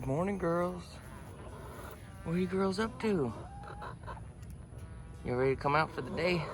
Good morning, girls. What are you girls up to? You ready to come out for the day?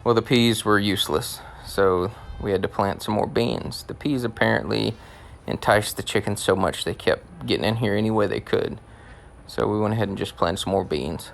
Well, the peas were useless, so we had to plant some more beans. The peas apparently enticed the chickens so much they kept getting in here any way they could. So we went ahead and just planted some more beans.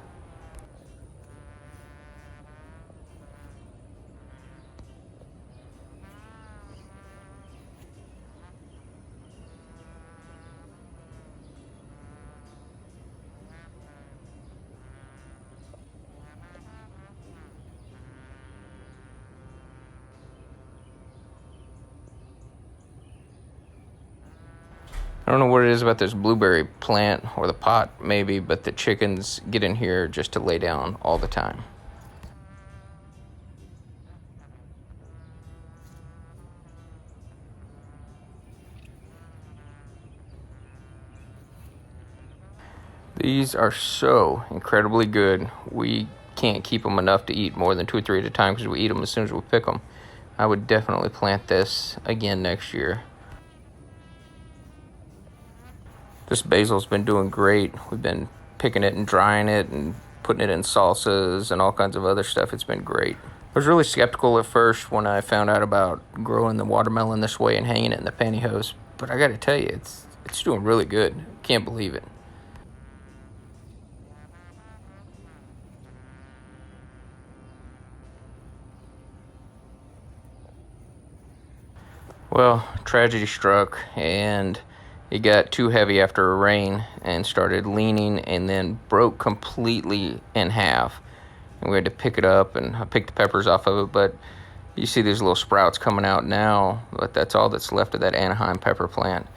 I don't know what it is about this blueberry plant or the pot, maybe, but the chickens get in here just to lay down all the time. These are so incredibly good. We can't keep them enough to eat more than 2 or 3 at a time because we eat them as soon as we pick them. I would definitely plant this again next year. This basil's been doing great. We've been picking it and drying it and putting it in salsas and all kinds of other stuff. It's been great. I was really skeptical at first when I found out about growing the watermelon this way and hanging it in the pantyhose, but I gotta tell you, it's doing really good. Can't believe it. Well, tragedy struck, and it got too heavy after a rain and started leaning and then broke completely in half. And we had to pick it up, and I picked the peppers off of it, but You see these little sprouts coming out now, but that's all that's left of that Anaheim pepper plant.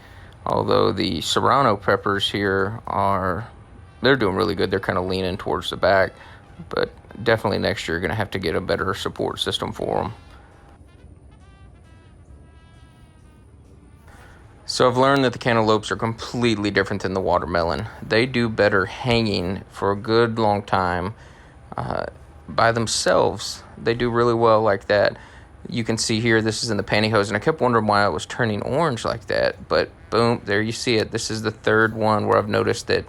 Although the Serrano peppers here they're doing really good. They're kind of leaning towards the back, but definitely next year you're going to have to get a better support system for them. So I've learned that the cantaloupes are completely different than the watermelon. They do better hanging for a good long time. By themselves, they do really well like that. You can see here, this is in the pantyhose, and I kept wondering why it was turning orange like that, but boom, there you see it. This is the third one where I've noticed that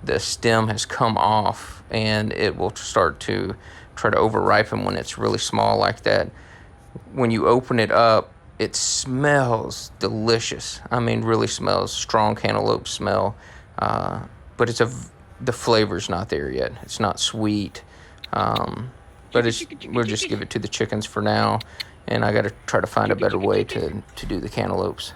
the stem has come off, and it will start to try to over-ripen when it's really small like that. When you open it up, it smells delicious. I mean, really smells strong cantaloupe smell, but the flavor's not there yet. It's not sweet. But we'll just give it to the chickens for now, and I got to try to find a better way to do the cantaloupes.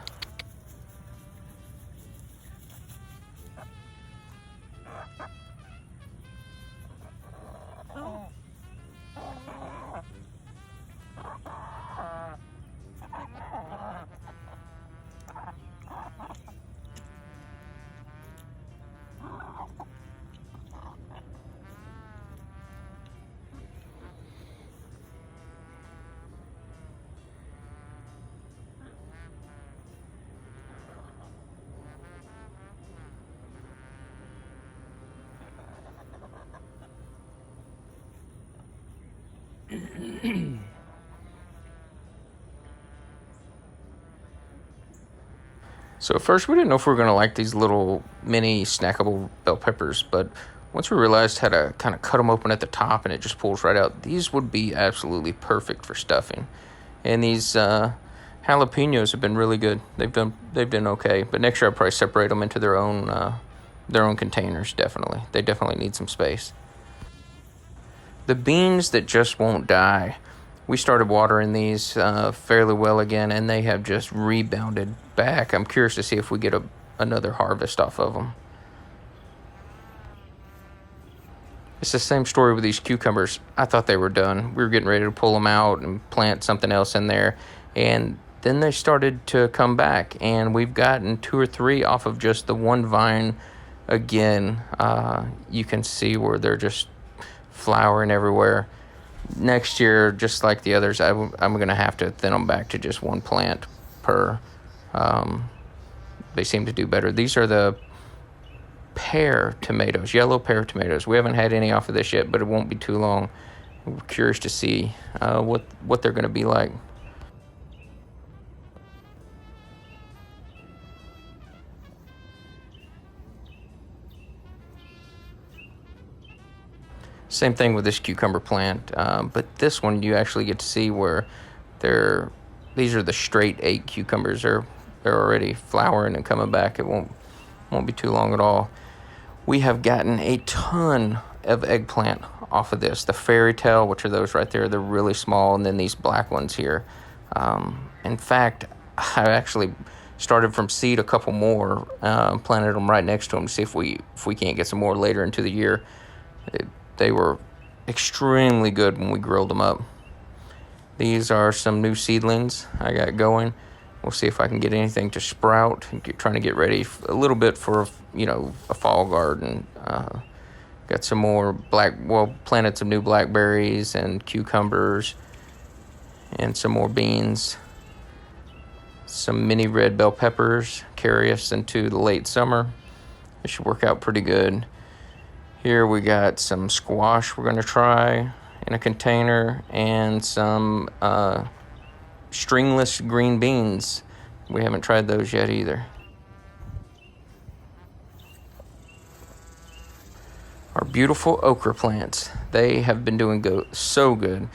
So at first we didn't know if we were going to like these little mini snackable bell peppers, but once we realized how to kind of cut them open at the top and it just pulls right out, these would be absolutely perfect for stuffing. And these jalapenos have been really good. They've done okay, but next year I'll probably separate them into their own containers. Definitely, they definitely need some space. The beans that just won't die. We started watering these fairly well again, and they have just rebounded back. I'm curious to see if we get another harvest off of them. It's the same story with these cucumbers. I thought they were done. We were getting ready to pull them out and plant something else in there, and then they started to come back, and we've gotten 2 or 3 off of just the one vine again. You can see where they're just flowering everywhere. Next year, just like the others, I'm going to have to thin them back to just one plant per. They seem to do better. These are the pear tomatoes, yellow pear tomatoes. We haven't had any off of this yet, but it won't be too long. We're curious to see what they're going to be like. Same thing with this cucumber plant, but this one you actually get to see where these are the straight 8 cucumbers. They're already flowering and coming back. It won't be too long at all. We have gotten a ton of eggplant off of this. The fairy tale, which are those right there, they're really small, and then these black ones here. In fact, I actually started from seed a couple more, planted them right next to them to see if we can't get some more later into the year. They were extremely good when we grilled them up. These are some new seedlings I got going. We'll see if I can get anything to sprout. Trying to get ready a little bit for a fall garden. Got some more planted some new blackberries and cucumbers and some more beans. Some mini red bell peppers carry us into the late summer. It should work out pretty good. Here we got some squash we're going to try in a container, and some stringless green beans. We haven't tried those yet either. Our beautiful okra plants. They have been doing so good.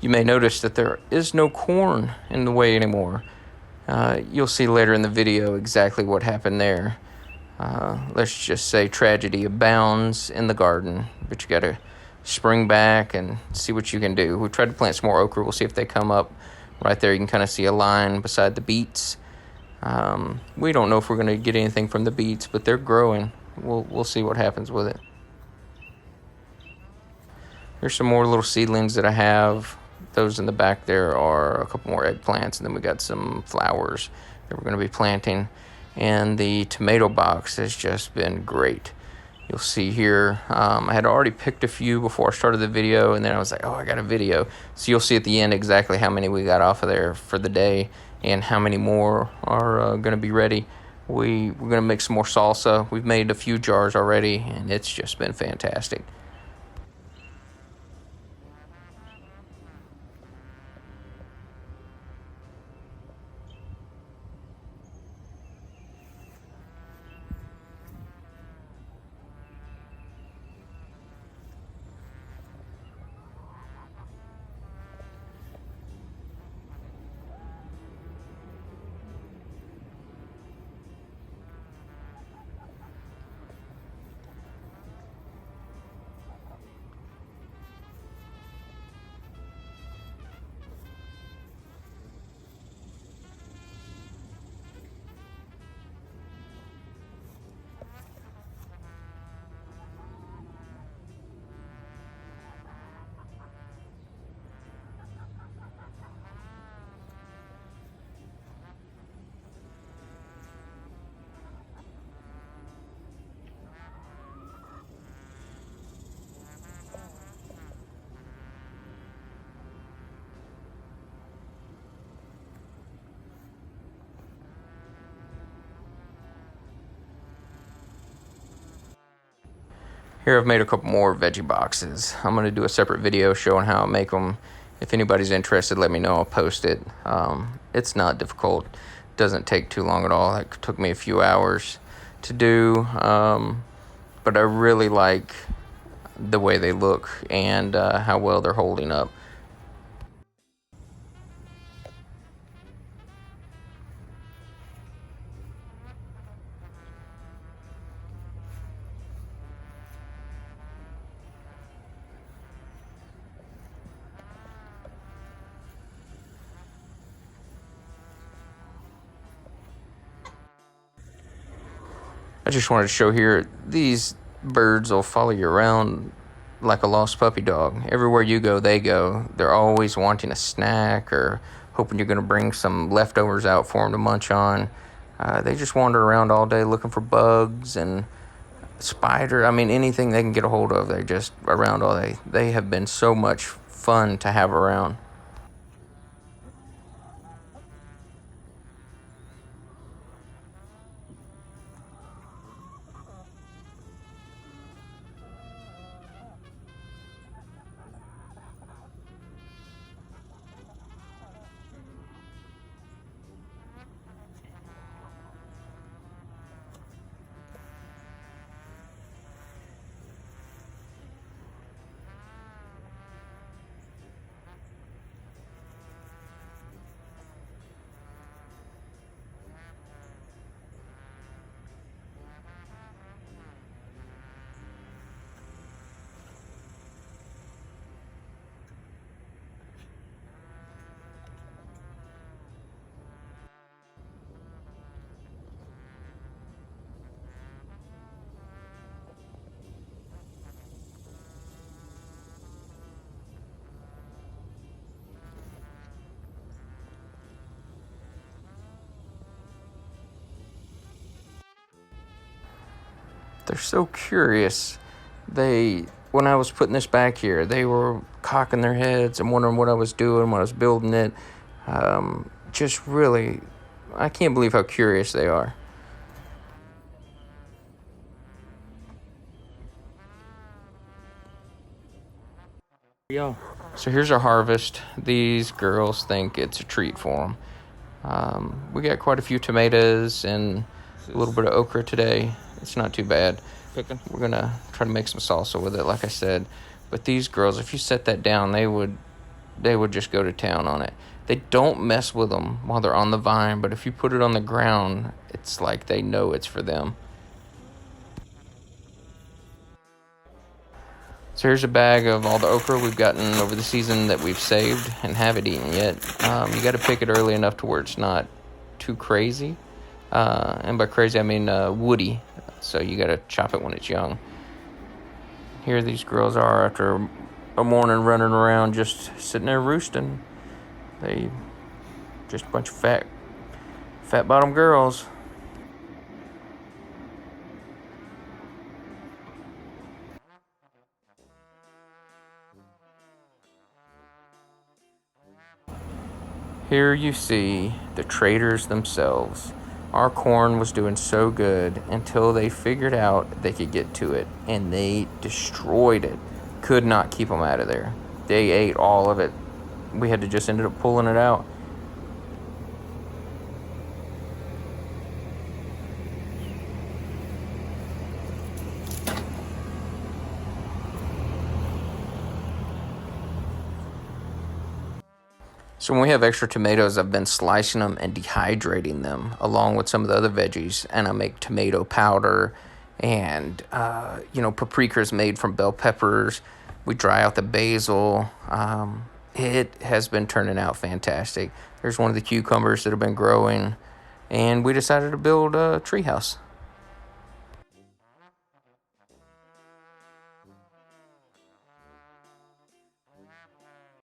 You may notice that there is no corn in the way anymore. You'll see later in the video exactly what happened there. Let's just say tragedy abounds in the garden, but you got to spring back and see what you can do. We tried to plant some more okra. We'll see if they come up. Right there you can kind of see a line beside the beets. We don't know if we're going to get anything from the beets, but they're growing. We'll see what happens with it. Here's some more little seedlings that I have. Those in the back there are a couple more eggplants, and then we got some flowers that we're going to be planting. And the tomato box has just been great. You'll see here, I had already picked a few before I started the video, and then I was like, oh, I got a video. So you'll see at the end exactly how many we got off of there for the day and how many more are going to be ready. We're going to make some more salsa. We've made a few jars already, and it's just been fantastic. Here I've made a couple more veggie boxes. I'm going to do a separate video showing how I make them. If anybody's interested, let me know. I'll post it. It's not difficult. It doesn't take too long at all. It took me a few hours to do. But I really like the way they look and how well they're holding up. I just wanted to show here, these birds will follow you around like a lost puppy dog. Everywhere you go, they go. They're always wanting a snack or hoping you're going to bring some leftovers out for them to munch on. They just wander around all day looking for bugs and spider. I mean, anything they can get a hold of, they're just around all day. They have been so much fun to have around. They're so curious. When I was putting this back here, they were cocking their heads and wondering what I was doing when I was building it. Just really, I can't believe how curious they are. So here's our harvest. These girls think it's a treat for them. We got quite a few tomatoes and a little bit of okra today. It's not too bad. We're going to try to make some salsa with it, like I said. But these girls, if you set that down, they would just go to town on it. They don't mess with them while they're on the vine, but if you put it on the ground, it's like they know it's for them. So here's a bag of all the okra we've gotten over the season that we've saved and haven't eaten yet. You got to pick it early enough to where it's not too crazy. And by crazy, I mean woody. So you got to chop it when it's young. Here these girls are after a morning running around just sitting there roosting. They just a bunch of fat bottom girls. Here you see the Traitors themselves. Our corn was doing so good until they figured out they could get to it, and they destroyed it. Could not keep them out of there. They ate all of it. We had to just ended up pulling it out. So when we have extra tomatoes, I've been slicing them and dehydrating them along with some of the other veggies, and I make tomato powder and paprika's made from bell peppers. We dry out the basil. It has been turning out fantastic. There's one of the cucumbers that have been growing, and we decided to build a treehouse.